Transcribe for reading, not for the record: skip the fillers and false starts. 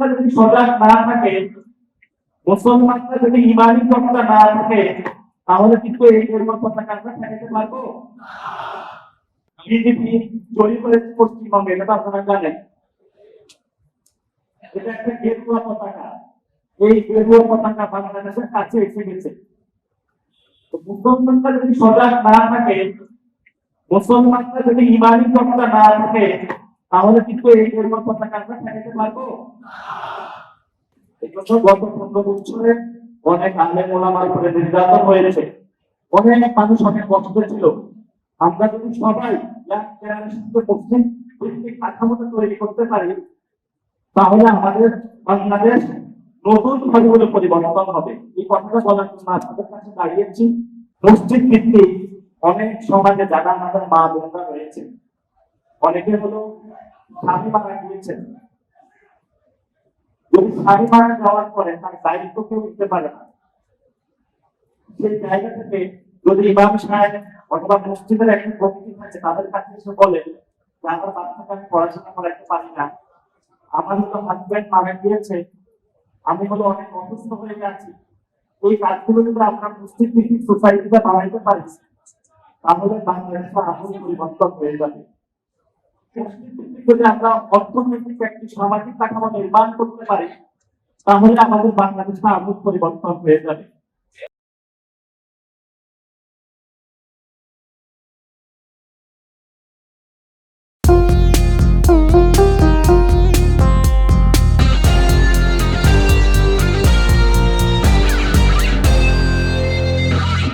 মুসলমানরা যদি সজাগ না থাকে, মুসলমানরা যদি ইমানি তত্ত্ব না থাকে, তাহলে কিন্তু এই পরিমাণ পতাকা আমরা ফেলাতে পারবো। বিজেপি জয়ী করেছে পশ্চিমবঙ্গে, এটা তো আপনারা জানেন। এটা একটা গেরুয়া পতাকা। এই গেরুয়া পতাকা বাংলাদেশের কাছে এসে গেছে। তো মুসলমানরা যদি সজাগ না থাকে, মুসলমানরা যদি ইমানি তত্ত্ব না থাকে, তাহলে কিন্তু এই গেরুয়া পতাকা আমরা ফেলাতে পারবো। গত 15 বছরে অনেক আলেম ওলামার উপরে নির্যাতন হয়েছে, অনেক মানুষ অনেক কষ্ট ছিল। আমরা যদি সবাই মুসলিম ভিত্তিক কাঠামোটা তৈরি করতে পারি, তাহলে আমাদের বাংলাদেশ নতুন ভাবে পরিবর্তন হবে। এই কথাটা বলার জন্য আপনাদের কাছে দাঁড়িয়েছি। মসজিদ ভিত্তিক অনেক সমাজে যারা আমাদের মা বোনরা রয়েছে, অনেকে হলো স্বামী মারা গিয়েছেন। যদি স্বামী মারা যাওয়ার পরে তার দায়িত্ব কেউ নিতে পারে না, সেই জায়গা থেকে যদি ইমাম সাহেব অথবা মসজিদের একটা কমিটি থাকে, তাদের কাছে এসে বলে যে আমার বাচ্চাকে আমি পড়াশোনা করাতে পারি না, আমার হলো হাজব্যান্ড মারা গিয়েছে, আমি হলো অনেক অসুস্থ হয়ে গেছি, এই কাজগুলো যদি আমরা মসজিদ ভিত্তিক সোসাইটিতে বানাইতে পারি, তাহলে বাংলাদেশটা আসলে পরিবর্তন হয়ে যাবে। মসজিদ ভিত্তিক যদি আমরা অর্থনৈতিক একটি সামাজিক কাঠামো নির্মাণ করতে পারি, তাহলে আমাদের বাংলাদেশটা আমূল পরিবর্তন হয়ে যাবে।